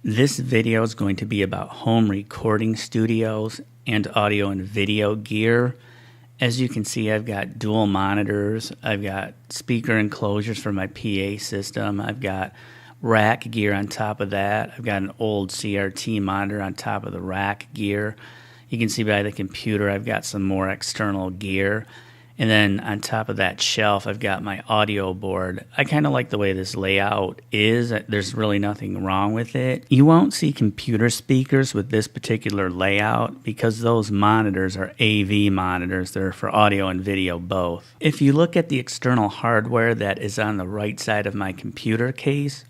This video is going to be about home recording studios and audio and video gear. As you can see, I've got dual monitors, I've got speaker enclosures for my PA system, I've got rack gear on top of that, I've got an old CRT monitor on top of the rack gear. You can see by the computer I've got some more external gear. And then on top of that shelf, I've got my audio board. I kind of like the way this layout is. There's really nothing wrong with it. You won't see computer speakers with this particular layout because those monitors are AV monitors. They're for audio and video both. If you look at the external hardware that is on the right side of my computer case,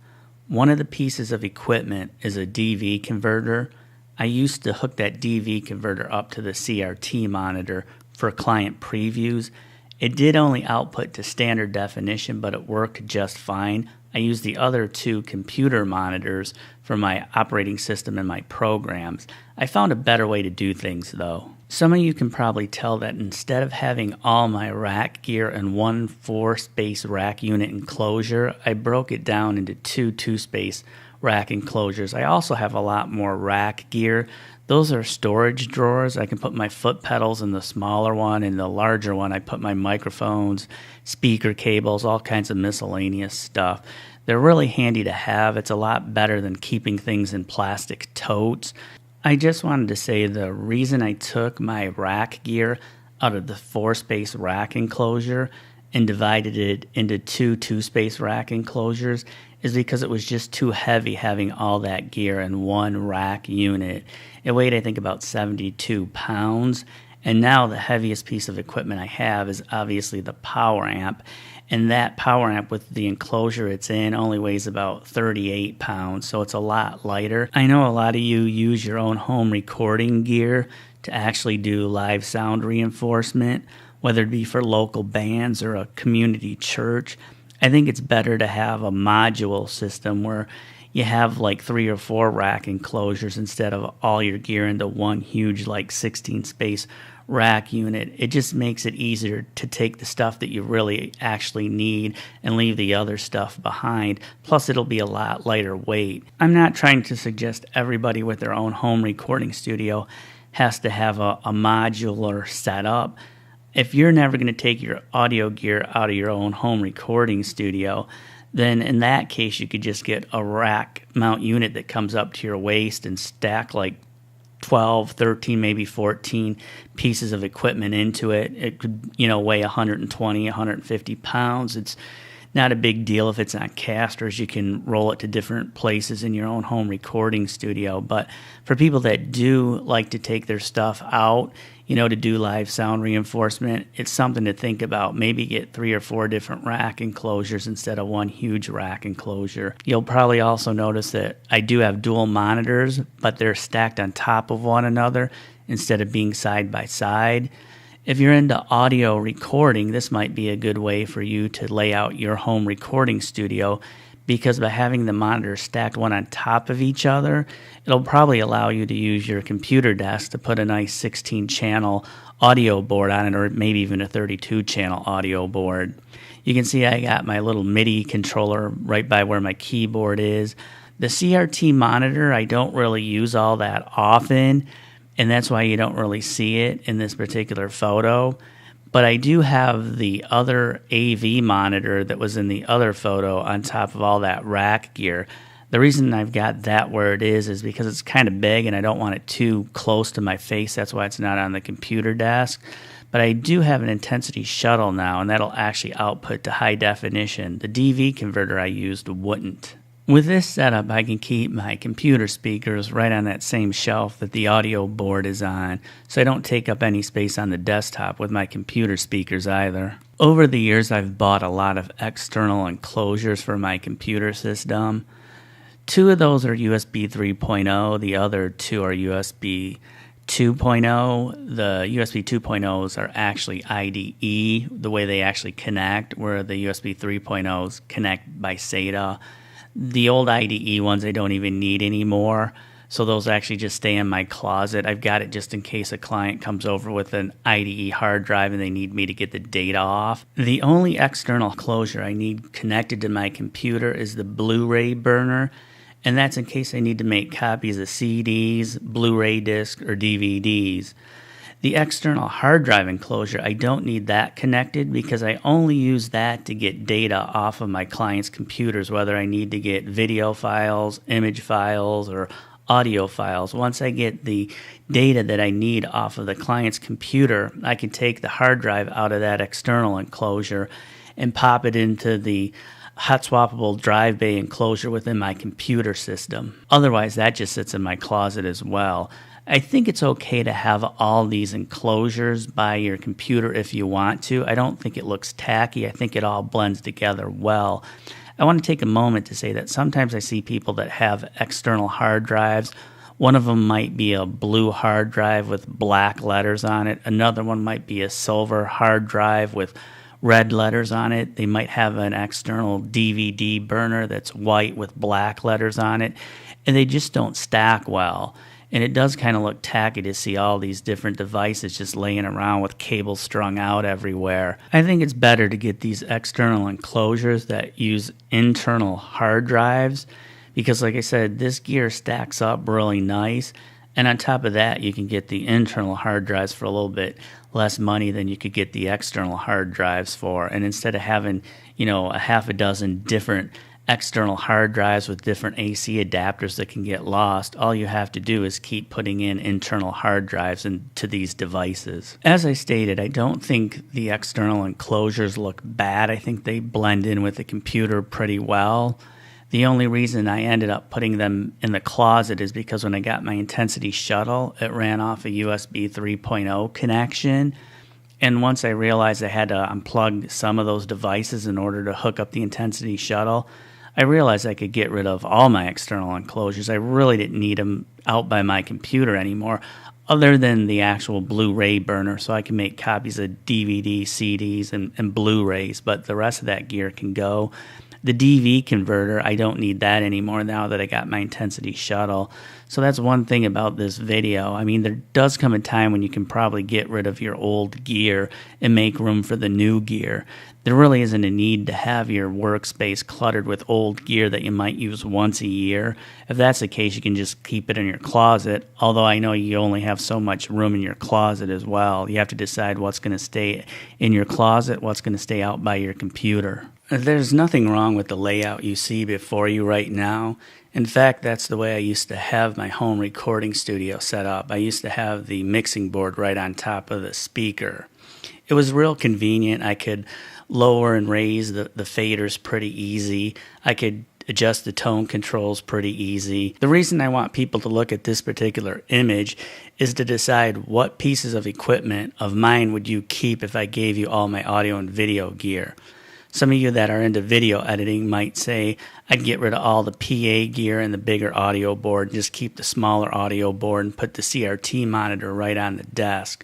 one of the pieces of equipment is a DV converter. I used to hook that DV converter up to the CRT monitor for client previews. It did only output to standard definition, but it worked just fine. I used the other two computer monitors for my operating system and my programs. I found a better way to do things though. Some of you can probably tell that instead of having all my rack gear in one 4-space rack unit enclosure, I broke it down into two 2-space rack enclosures. I also have a lot more rack gear. Those are storage drawers. I can put my foot pedals in the smaller one. In the larger one, I put my microphones, speaker cables, all kinds of miscellaneous stuff. They're really handy to have. It's a lot better than keeping things in plastic totes. I just wanted to say the reason I took my rack gear out of the 4-space rack enclosure and divided it into two 2-space rack enclosures is because it was just too heavy having all that gear in one rack unit. It weighed, I think, about 72 pounds, and now the heaviest piece of equipment I have is obviously the power amp, and that power amp with the enclosure it's in only weighs about 38 pounds, so it's a lot lighter. I know a lot of you use your own home recording gear to actually do live sound reinforcement, whether it be for local bands or a community church. I think it's better to have a module system where you have like 3 or 4 rack enclosures instead of all your gear into one huge like 16-space rack unit. It just makes it easier to take the stuff that you really actually need and leave the other stuff behind. Plus it'll be a lot lighter weight. I'm not trying to suggest everybody with their own home recording studio has to have a modular setup. If you're never going to take your audio gear out of your own home recording studio, then in that case you could just get a rack mount unit that comes up to your waist and stack like 12, 13, maybe 14 pieces of equipment into it. It could, weigh 120, 150 pounds. It's not a big deal if it's on casters. You can roll it to different places in your own home recording studio. But for people that do like to take their stuff out, to do live sound reinforcement, it's something to think about. Maybe get 3 or 4 different rack enclosures instead of one huge rack enclosure. You'll probably also notice that I do have dual monitors, but they're stacked on top of one another instead of being side by side. If you're into audio recording, this might be a good way for you to lay out your home recording studio, because by having the monitors stacked one on top of each other, it'll probably allow you to use your computer desk to put a nice 16-channel audio board on it, or maybe even a 32-channel audio board. You can see I got my little MIDI controller right by where my keyboard is. The CRT monitor I don't really use all that often, and that's why you don't really see it in this particular photo. But I do have the other AV monitor that was in the other photo on top of all that rack gear. The reason I've got that where it is because it's kind of big and I don't want it too close to my face. That's why it's not on the computer desk. But I do have an intensity shuttle now, and that'll actually output to high definition. The DV converter I used wouldn't. With this setup, I can keep my computer speakers right on that same shelf that the audio board is on, so I don't take up any space on the desktop with my computer speakers either. Over the years, I've bought a lot of external enclosures for my computer system. 2 of those are USB 3.0, the other 2 are USB 2.0. The USB 2.0s are actually IDE, the way they actually connect, where the USB 3.0s connect by SATA. The old IDE ones I don't even need anymore, so those actually just stay in my closet. I've got it just in case a client comes over with an IDE hard drive and they need me to get the data off. The only external closure I need connected to my computer is the Blu-ray burner, and that's in case I need to make copies of CDs, Blu-ray discs, or DVDs. The external hard drive enclosure, I don't need that connected because I only use that to get data off of my client's computers, whether I need to get video files, image files, or audio files. Once I get the data that I need off of the client's computer, I can take the hard drive out of that external enclosure and pop it into the hot swappable drive bay enclosure within my computer system. Otherwise, that just sits in my closet as well. I think it's okay to have all these enclosures by your computer if you want to. I don't think it looks tacky. I think it all blends together well. I want to take a moment to say that sometimes I see people that have external hard drives. One of them might be a blue hard drive with black letters on it. Another one might be a silver hard drive with red letters on it. They might have an external DVD burner that's white with black letters on it, and they just don't stack well. And it does kind of look tacky to see all these different devices just laying around with cables strung out everywhere. I think it's better to get these external enclosures that use internal hard drives because, like I said, this gear stacks up really nice. And on top of that, you can get the internal hard drives for a little bit less money than you could get the external hard drives for. And instead of having, a half a dozen different external hard drives with different AC adapters that can get lost, all you have to do is keep putting in internal hard drives into these devices. As I stated, I don't think the external enclosures look bad. I think they blend in with the computer pretty well. The only reason I ended up putting them in the closet is because when I got my Intensity Shuttle, it ran off a USB 3.0 connection. And once I realized I had to unplug some of those devices in order to hook up the Intensity Shuttle, I realized I could get rid of all my external enclosures. I really didn't need them out by my computer anymore, other than the actual Blu-ray burner, so I can make copies of DVDs, CDs, and Blu-rays, but the rest of that gear can go. The DV converter, I don't need that anymore now that I got my Intensity Shuttle. So that's one thing about this video. I mean, there does come a time when you can probably get rid of your old gear and make room for the new gear. There really isn't a need to have your workspace cluttered with old gear that you might use once a year. If that's the case, you can just keep it in your closet, although I know you only have so much room in your closet as well. You have to decide what's going to stay in your closet, what's going to stay out by your computer. There's nothing wrong with the layout you see before you right now. In fact, that's the way I used to have my home recording studio set up. I used to have the mixing board right on top of the speaker. It was real convenient. I could lower and raise the faders pretty easy. I could adjust the tone controls pretty easy. The reason I want people to look at this particular image is to decide what pieces of equipment of mine would you keep if I gave you all my audio and video gear. Some of you that are into video editing might say, I'd get rid of all the PA gear and the bigger audio board, just keep the smaller audio board and put the CRT monitor right on the desk.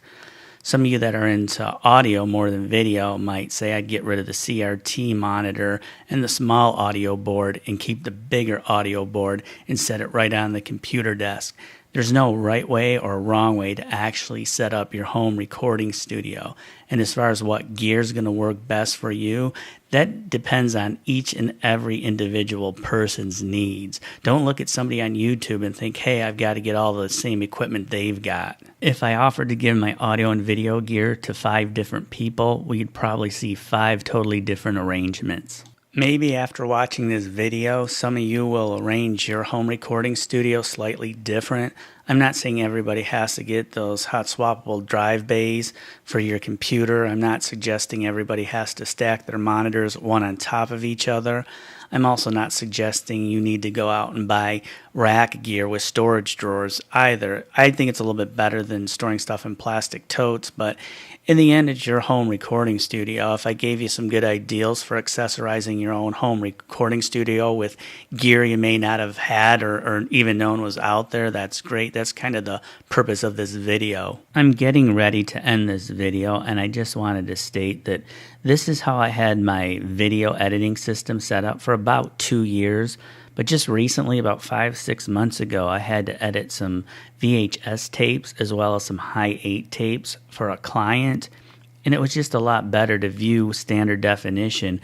Some of you that are into audio more than video might say, I'd get rid of the CRT monitor and the small audio board and keep the bigger audio board and set it right on the computer desk. There's no right way or wrong way to actually set up your home recording studio. And as far as what gear is going to work best for you, that depends on each and every individual person's needs. Don't look at somebody on YouTube and think, hey, I've got to get all the same equipment they've got. If I offered to give my audio and video gear to 5 different people, we'd probably see 5 totally different arrangements. Maybe after watching this video, some of you will arrange your home recording studio slightly different. I'm not saying everybody has to get those hot swappable drive bays for your computer. I'm not suggesting everybody has to stack their monitors one on top of each other. I'm also not suggesting you need to go out and buy rack gear with storage drawers either. I think it's a little bit better than storing stuff in plastic totes, but in the end, it's your home recording studio. If I gave you some good ideas for accessorizing your own home recording studio with gear you may not have had or even known was out there, that's great. That's kind of the purpose of this video. I'm getting ready to end this video, and I just wanted to state that this is how I had my video editing system set up for about 2 years. But just recently, about 5-6 months ago, I had to edit some VHS tapes as well as some high 8 tapes for a client. And it was just a lot better to view standard definition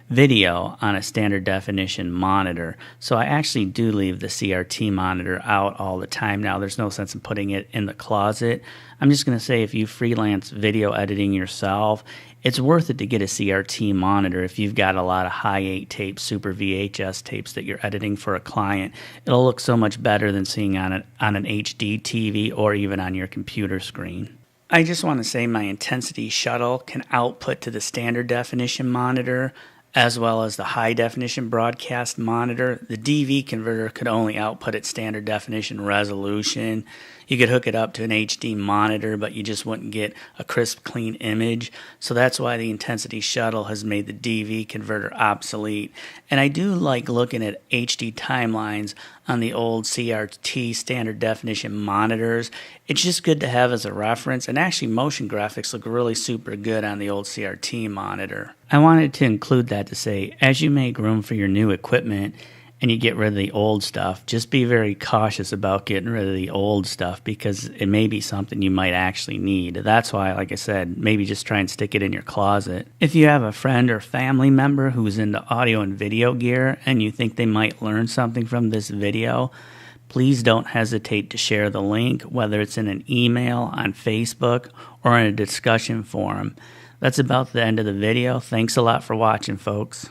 video on a standard definition monitor. So I actually do leave the CRT monitor out all the time now. There's no sense in putting it in the closet. I'm just going to say if you freelance video editing yourself, it's worth it to get a CRT monitor if you've got a lot of high 8 tapes, super VHS tapes that you're editing for a client. It'll look so much better than seeing on an HD TV or even on your computer screen. I just want to say my intensity shuttle can output to the standard definition monitor as well as the high definition broadcast monitor. The DV converter could only output at standard definition resolution. You could hook it up to an HD monitor, but you just wouldn't get a crisp, clean image. So that's why the intensity shuttle has made the DV converter obsolete. And I do like looking at HD timelines on the old CRT standard definition monitors. It's just good to have as a reference, and actually motion graphics look really super good on the old CRT monitor. I wanted to include that to say, as you make room for your new equipment and you get rid of the old stuff, just be very cautious about getting rid of the old stuff because it may be something you might actually need. That's why, like I said, maybe just try and stick it in your closet. If you have a friend or family member who's into audio and video gear and you think they might learn something from this video, please don't hesitate to share the link, whether it's in an email, on Facebook, or in a discussion forum. That's about the end of the video. Thanks a lot for watching, folks.